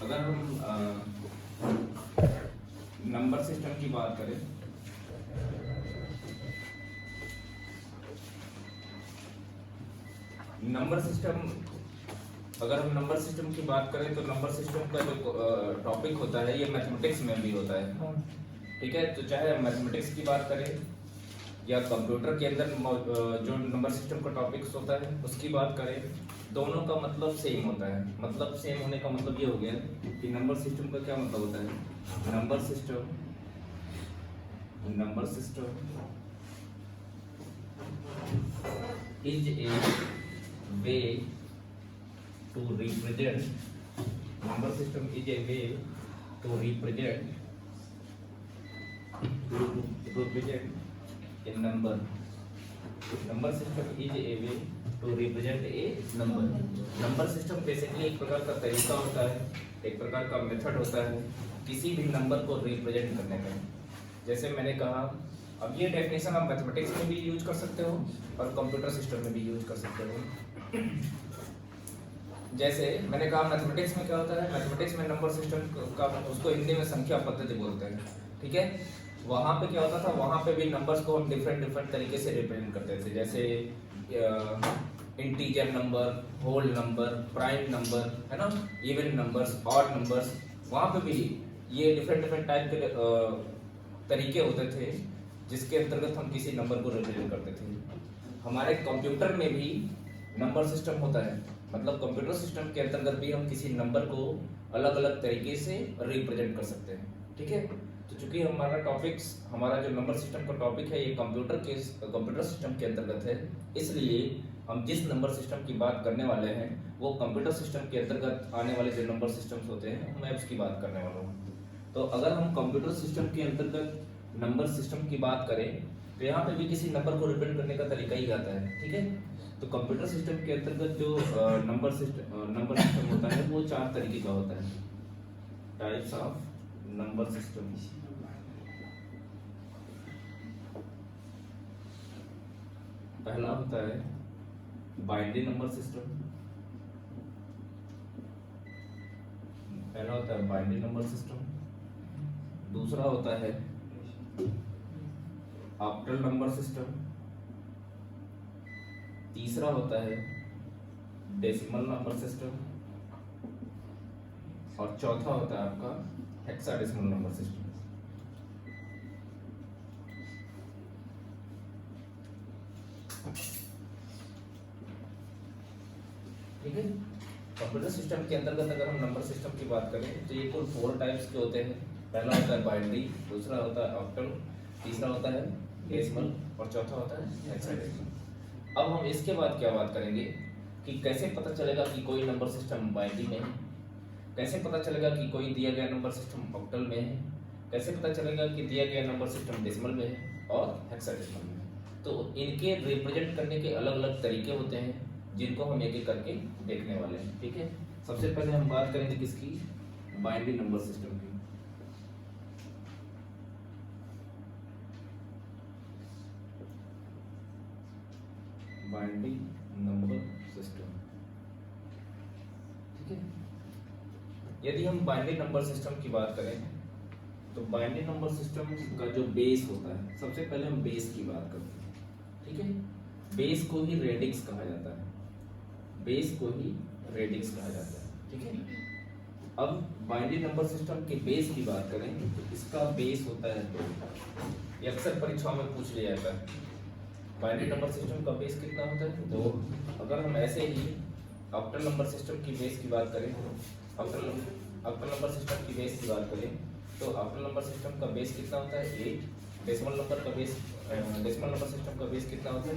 अगर हम number system की बात करें, नंबर सिस्टम अगर हम नंबर सिस्टम की बात करें तो नंबर सिस्टम का जो टॉपिक होता है ये मैथमेटिक्स में भी होता है। ठीक है, तो चाहे हम मैथमेटिक्स की बात करें या कंप्यूटर के अंदर जो नंबर सिस्टम का टॉपिक्स होता है उसकी बात करें, दोनों का मतलब सेम होता है। मतलब सेम होने का मतलब ये हो गया कि नंबर सिस्टम का क्या मतलब होता है। Number system is a way to represent number system is a way to represent a number. Number system is a way to represent a number. Number system basically एक प्रकार का तरीका होता है, एक प्रकार का मेथड होता है किसी भी नंबर को रिप्रेजेंट करने का। जैसे मैंने कहा, अब ये डेफिनेशन आप मैथमेटिक्स में भी यूज कर सकते हो और कंप्यूटर सिस्टम में भी यूज कर सकते हो। जैसे मैंने कहा मैथमेटिक्स में क्या होता है, मैथमेटिक्स में नंबर सिस्टम का उसको हिंदी में संख्या पद्धति बोलते हैं। ठीक है, वहाँ पे क्या होता था, वहाँ पे भी नंबर्स को हम डिफरेंट तरीके से रिप्रेजेंट करते थे। जैसे integer number, whole number, prime number, है ना, इवन नंबर्स, ऑड नंबर्स, वहाँ पे भी ये डिफरेंट टाइप के तरीके होते थे जिसके अंतर्गत हम किसी नंबर को रिप्रेजेंट करते थे। हमारे कंप्यूटर में भी नंबर सिस्टम होता है, मतलब कंप्यूटर सिस्टम के अंतर्गत भी हम किसी नंबर को अलग अलग तरीके से रिप्रेजेंट कर सकते हैं। ठीक है, तो चूंकि हमारा जो नंबर सिस्टम का टॉपिक है ये कंप्यूटर सिस्टम के अंतर्गत है, इसलिए हम जिस नंबर सिस्टम की बात करने वाले हैं वो कंप्यूटर सिस्टम के अंतर्गत आने वाले जो नंबर सिस्टम्स होते हैं मैं उसकी बात करने वाला हूँ। तो अगर हम कंप्यूटर सिस्टम के अंतर्गत नंबर सिस्टम की बात करें तो यहाँ पे भी किसी नंबर को रिप्रेजेंट करने का तरीका ही आता है। ठीक है, तो कंप्यूटर सिस्टम के अंतर्गत जो नंबर सिस्टम होता है वो 4 तरीके का होता है। Types of number system. पहला होता है बाइनरी नंबर सिस्टम। दूसरा होता है ऑक्टल नंबर सिस्टम। तीसरा होता है डेसिमल नंबर सिस्टम और चौथा होता है आपका हेक्साडेसिमल नंबर सिस्टम। ठीक है, कंप्यूटर सिस्टम के अंतर्गत अगर हम नंबर सिस्टम की बात करें तो ये कुल 4 टाइप्स के होते हैं। पहला होता है बाइनरी, दूसरा होता है ऑक्टल, तीसरा होता है डेसिमल और चौथा होता है हेक्साडेसिमल। अब हम इसके बाद क्या बात करेंगे कि कैसे पता चलेगा कि कोई नंबर सिस्टम बाइनरी में है, कैसे पता चलेगा कि कोई दिया गया नंबर सिस्टम ऑक्टल में है, कैसे पता चलेगा कि दिया गया नंबर सिस्टम डेसिमल में है और हेक्साडेसिमल में है। तो इनके रिप्रेजेंट करने के अलग अलग तरीके होते हैं जिनको हम एक एक करके देखने वाले हैं। ठीक है, सबसे पहले हम बात करेंगे किसकी, बाइनरी नंबर सिस्टम की। Binary number system. ठीक है, यदि हम बाइनरी नंबर सिस्टम की बात करें तो बाइनरी नंबर सिस्टम का जो बेस होता है, सबसे पहले हम बेस की बात करते हैं। ठीक है, बेस को ही रेडिक्स कहा जाता है, ठीक है। अब बाइनरी नंबर सिस्टम के बेस की बात करें तो इसका बेस होता है 2। ये अक्सर परीक्षाओं में पूछ लिया जाता है, बाइनरी नंबर सिस्टम का बेस कितना होता है, 2। अगर हम ऐसे ही ऑक्टल नंबर सिस्टम की बेस की बात करें, ऑक्टल नंबर सिस्टम की बेस की बात करें तो ऑक्टल नंबर सिस्टम का बेस कितना होता है, 8। डेसिमल नंबर सिस्टम का बेस कितना होता है,